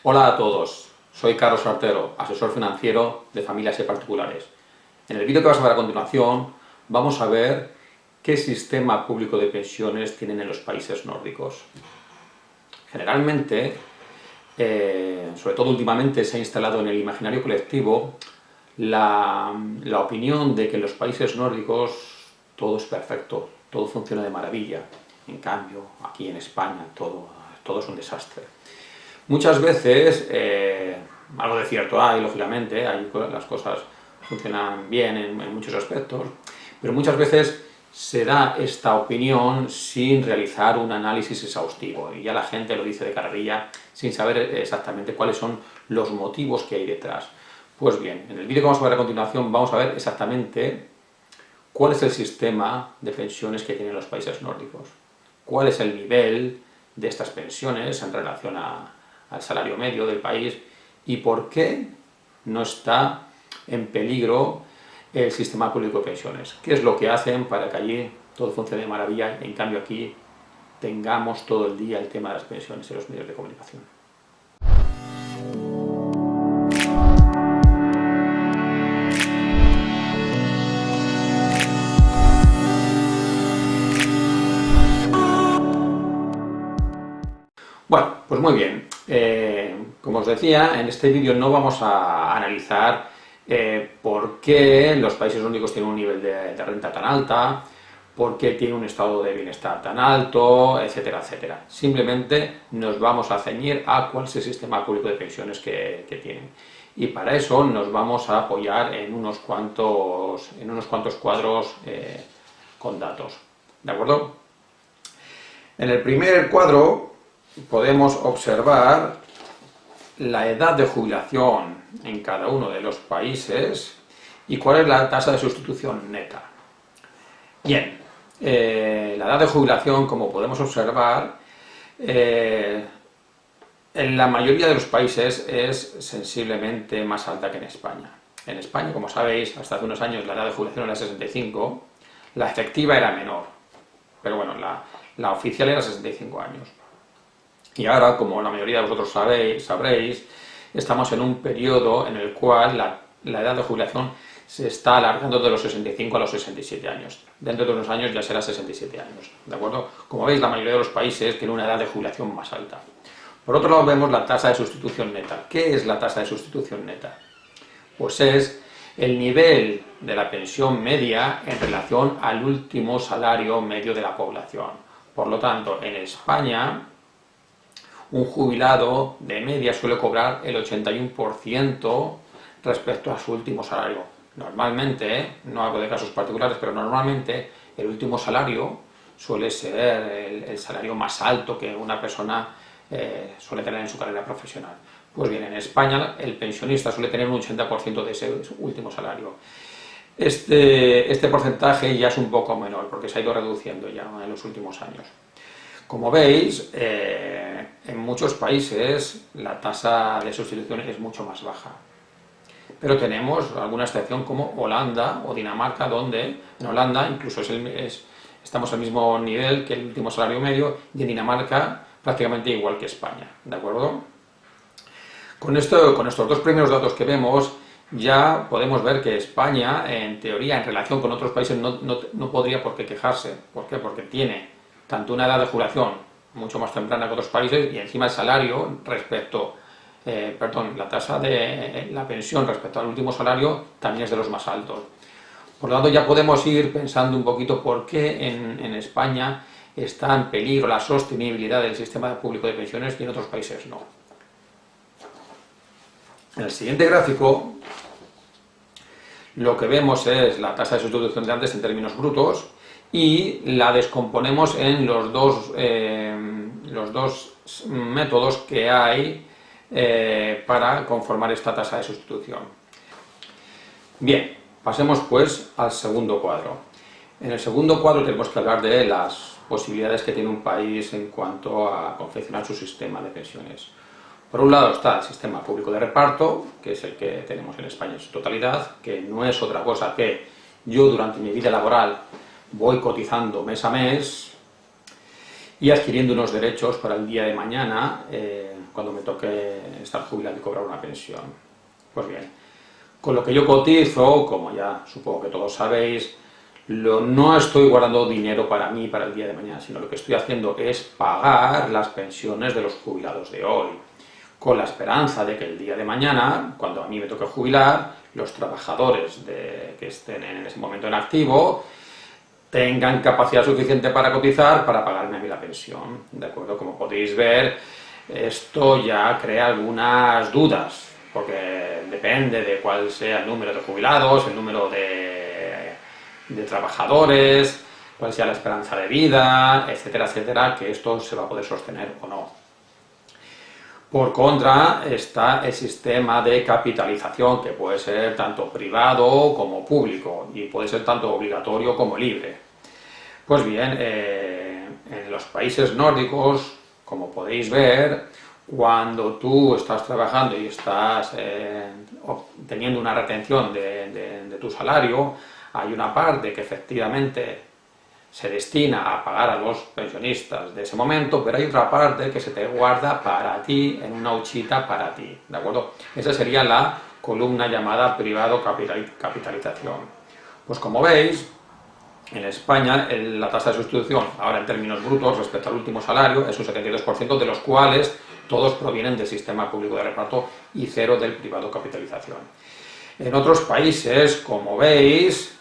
Hola a todos, soy Carlos Artero, asesor financiero de familias y particulares. En el vídeo que vas a ver a continuación vamos a ver qué sistema público de pensiones tienen en los países nórdicos. Generalmente, sobre todo últimamente, se ha instalado en el imaginario colectivo la opinión de que en los países nórdicos todo es perfecto, todo funciona de maravilla. En cambio, aquí en España todo es un desastre. Muchas veces, algo de cierto hay, lógicamente, las cosas funcionan bien en muchos aspectos, pero muchas veces se da esta opinión sin realizar un análisis exhaustivo, y ya la gente lo dice de carrerilla sin saber exactamente cuáles son los motivos que hay detrás. Pues bien, en el vídeo que vamos a ver a continuación vamos a ver exactamente cuál es el sistema de pensiones que tienen los países nórdicos, cuál es el nivel de estas pensiones en relación al salario medio del país y por qué no está en peligro el sistema público de pensiones. ¿Qué es lo que hacen para que allí todo funcione de maravilla y en cambio aquí tengamos todo el día el tema de las pensiones en los medios de comunicación? Bueno, pues muy bien. Como os decía, en este vídeo no vamos a analizar por qué los países nórdicos tienen un nivel de renta tan alta, por qué tienen un estado de bienestar tan alto, etcétera, etcétera. Simplemente nos vamos a ceñir a cuál es el sistema público de pensiones que tienen. Y para eso nos vamos a apoyar en unos cuantos cuadros con datos. ¿De acuerdo? En el primer cuadro podemos observar la edad de jubilación en cada uno de los países y cuál es la tasa de sustitución neta. Bien, la edad de jubilación, como podemos observar, en la mayoría de los países es sensiblemente más alta que en España. En España, como sabéis, hasta hace unos años la edad de jubilación era 65, la efectiva era menor, pero bueno, la oficial era 65 años. Y ahora, como la mayoría de vosotros sabréis, estamos en un periodo en el cual la edad de jubilación se está alargando de los 65 a los 67 años. Dentro de unos años ya será 67 años, ¿de acuerdo? Como veis, la mayoría de los países tiene una edad de jubilación más alta. Por otro lado, vemos la tasa de sustitución neta. ¿Qué es la tasa de sustitución neta? Pues es el nivel de la pensión media en relación al último salario medio de la población. Por lo tanto, en España, un jubilado de media suele cobrar el 81% respecto a su último salario. Normalmente, no hablo de casos particulares, pero normalmente el último salario suele ser el salario más alto que una persona suele tener en su carrera profesional. Pues bien, en España el pensionista suele tener un 80% de ese último salario. Este porcentaje ya es un poco menor, porque se ha ido reduciendo ya en los últimos años. Como veis, en muchos países la tasa de sustitución es mucho más baja. Pero tenemos alguna excepción como Holanda o Dinamarca, donde en Holanda incluso estamos al mismo nivel que el último salario medio y en Dinamarca prácticamente igual que España, ¿de acuerdo? Con estos dos primeros datos que vemos ya podemos ver que España, en teoría, en relación con otros países, no podría por qué quejarse. ¿Por qué? Porque tiene tanto una edad de jubilación mucho más temprana que otros países y encima el salario la tasa de la pensión respecto al último salario también es de los más altos. Por lo tanto, ya podemos ir pensando un poquito por qué en España está en peligro la sostenibilidad del sistema público de pensiones y en otros países no. En el siguiente gráfico lo que vemos es la tasa de sustitución de antes en términos brutos y la descomponemos en los dos métodos que hay para conformar esta tasa de sustitución. Bien, pasemos pues al segundo cuadro. En el segundo cuadro tenemos que hablar de las posibilidades que tiene un país en cuanto a confeccionar su sistema de pensiones. Por un lado está el sistema público de reparto, que es el que tenemos en España en su totalidad, que no es otra cosa que yo durante mi vida laboral voy cotizando mes a mes y adquiriendo unos derechos para el día de mañana, cuando me toque estar jubilado y cobrar una pensión. Pues bien, con lo que yo cotizo, como ya supongo que todos sabéis, no estoy guardando dinero para mí, para el día de mañana, sino lo que estoy haciendo es pagar las pensiones de los jubilados de hoy, con la esperanza de que el día de mañana, cuando a mí me toque jubilar, los trabajadores que estén en ese momento en activo tengan capacidad suficiente para cotizar para pagarme a mí la pensión. ¿De acuerdo? Como podéis ver, esto ya crea algunas dudas, porque depende de cuál sea el número de jubilados, el número de trabajadores, cuál sea la esperanza de vida, etcétera, etcétera, que esto se va a poder sostener o no. Por contra está el sistema de capitalización, que puede ser tanto privado como público, y puede ser tanto obligatorio como libre. Pues bien, en los países nórdicos, como podéis ver, cuando tú estás trabajando y estás obteniendo una retención de tu salario, hay una parte que efectivamente se destina a pagar a los pensionistas de ese momento, pero hay otra parte que se te guarda para ti, en una huchita para ti, ¿de acuerdo? Esa sería la columna llamada privado capitalización. Pues como veis, en España la tasa de sustitución, ahora en términos brutos, respecto al último salario, es un 72%, de los cuales todos provienen del sistema público de reparto y cero del privado capitalización. En otros países, como veis,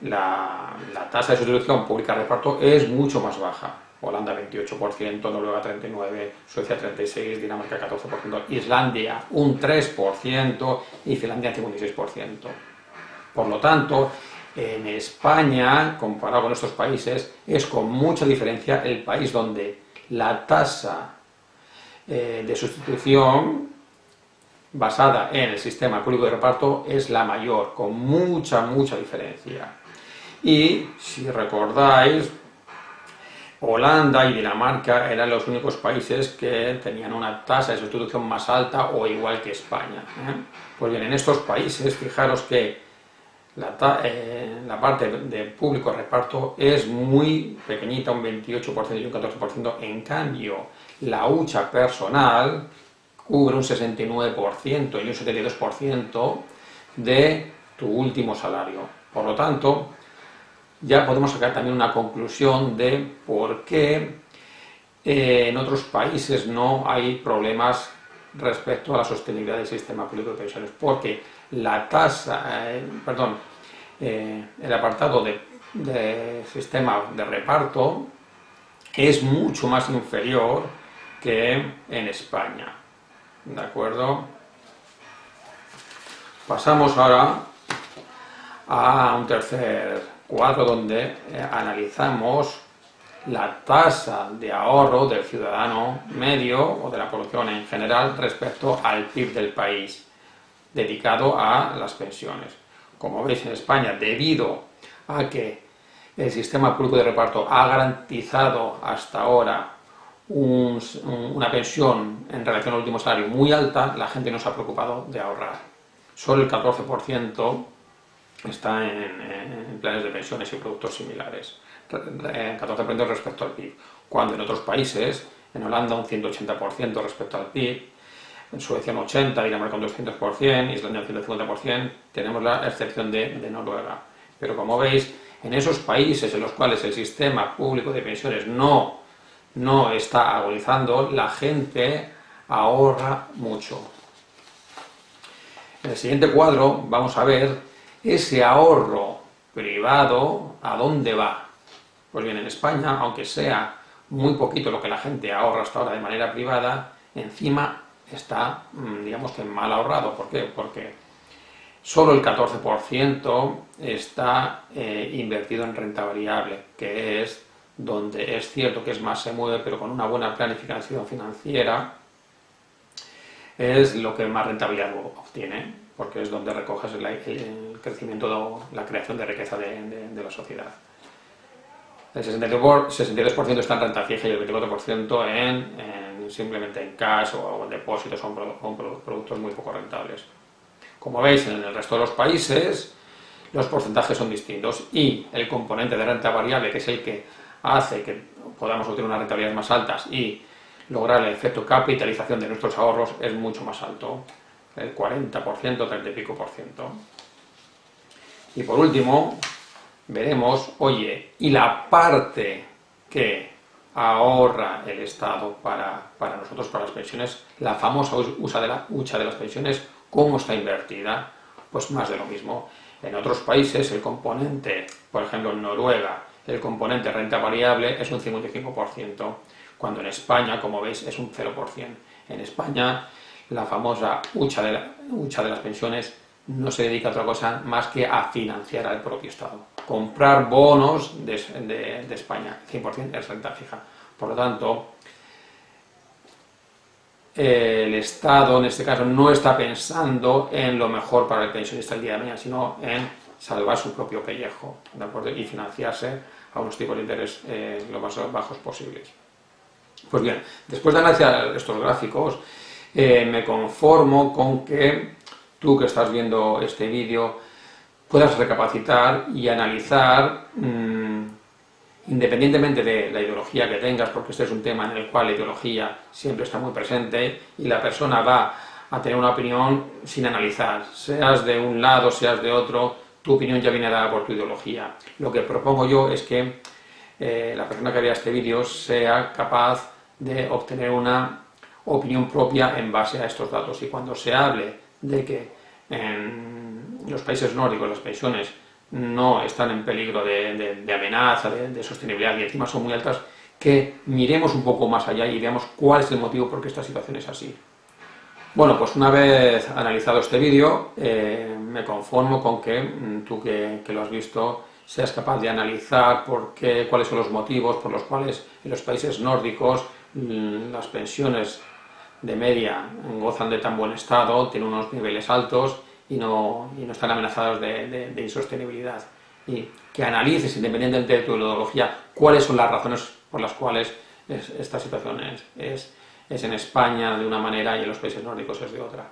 la tasa de sustitución pública de reparto es mucho más baja. Holanda 28%, Noruega 39%, Suecia 36%, Dinamarca 14%, Islandia un 3% y Finlandia 56%. Por lo tanto, en España, comparado con estos países, es con mucha diferencia el país donde la tasa de sustitución basada en el sistema público de reparto es la mayor, con mucha diferencia. Y, si recordáis, Holanda y Dinamarca eran los únicos países que tenían una tasa de sustitución más alta o igual que España. Pues bien, en estos países, fijaros que la parte de público reparto es muy pequeñita, un 28% y un 14%. En cambio, la hucha personal cubre un 69% y un 72% de tu último salario. Por lo tanto, ya podemos sacar también una conclusión de por qué en otros países no hay problemas respecto a la sostenibilidad del sistema público de pensiones, porque la tasa, el apartado de sistema de reparto es mucho más inferior que en España. ¿De acuerdo? Pasamos ahora a un tercer cuadro donde analizamos la tasa de ahorro del ciudadano medio o de la población en general respecto al PIB del país dedicado a las pensiones. Como veis, en España, debido a que el sistema público de reparto ha garantizado hasta ahora una pensión en relación al último salario muy alta, la gente no se ha preocupado de ahorrar. Solo el 14% está en planes de pensiones y productos similares, 14% respecto al PIB, cuando en otros países, en Holanda un 180% respecto al PIB, en Suecia un 80%, Dinamarca un 200%, Islandia un 150%, tenemos la excepción de Noruega. Pero como veis, en esos países en los cuales el sistema público de pensiones no está agonizando, la gente ahorra mucho. En el siguiente cuadro vamos a ver ese ahorro privado, ¿a dónde va? Pues bien, en España, aunque sea muy poquito lo que la gente ahorra hasta ahora de manera privada, encima está, digamos que mal ahorrado. ¿Por qué? Porque solo el 14% está invertido en renta variable, que es donde es cierto que es más se mueve, pero con una buena planificación financiera es lo que más rentabilidad obtiene, porque es donde recoges el crecimiento, la creación de riqueza de la sociedad. El 62% está en renta fija y el 24% simplemente en cash o en depósitos o en productos muy poco rentables. Como veis, en el resto de los países los porcentajes son distintos y el componente de renta variable, que es el que hace que podamos obtener unas rentabilidades más altas, y lograr el efecto capitalización de nuestros ahorros es mucho más alto, el 40%, 30 y pico por ciento. Y por último, veremos, oye, y la parte que ahorra el Estado para nosotros, para las pensiones, la famosa hucha de las pensiones, ¿cómo está invertida? Pues más de lo mismo. En otros países el componente, por ejemplo en Noruega, el componente renta variable es un 55%, cuando en España, como veis, es un 0%. En España, la famosa hucha de las pensiones no se dedica a otra cosa más que a financiar al propio Estado. Comprar bonos de España, 100% es renta fija. Por lo tanto, el Estado en este caso no está pensando en lo mejor para el pensionista el día de mañana, sino en salvar su propio pellejo, ¿de acuerdo? Y financiarse a unos tipos de interés lo más bajos posibles. Pues bien, después de analizar estos gráficos, me conformo con que tú que estás viendo este vídeo puedas recapacitar y analizar, independientemente de la ideología que tengas, porque este es un tema en el cual la ideología siempre está muy presente y la persona va a tener una opinión sin analizar, seas de un lado, seas de otro, tu opinión ya viene dada por tu ideología. Lo que propongo yo es que la persona que vea este vídeo sea capaz de obtener una opinión propia en base a estos datos, y cuando se hable de que en los países nórdicos las pensiones no están en peligro de amenaza, de sostenibilidad, y encima son muy altas, que miremos un poco más allá y veamos cuál es el motivo por qué esta situación es así. Bueno, pues una vez analizado este vídeo, me conformo con que tú que lo has visto seas capaz de analizar cuáles son los motivos por los cuales en los países nórdicos las pensiones de media gozan de tan buen estado, tienen unos niveles altos y no están amenazados de insostenibilidad. Y que analices, independientemente de tu ideología, cuáles son las razones por las cuales esta situación es en España de una manera y en los países nórdicos es de otra.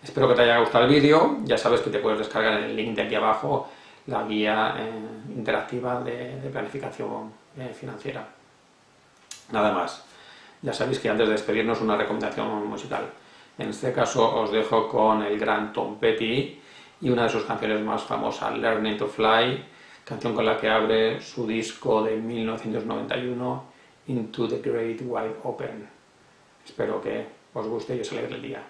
Espero que te haya gustado el vídeo. Ya sabes que te puedes descargar en el link de aquí abajo la guía interactiva de planificación financiera. Nada más. Ya sabéis que antes de despedirnos, una recomendación musical. En este caso os dejo con el gran Tom Petty y una de sus canciones más famosas, Learning to Fly, canción con la que abre su disco de 1991, Into the Great Wide Open. Espero que os guste y os alegre el día.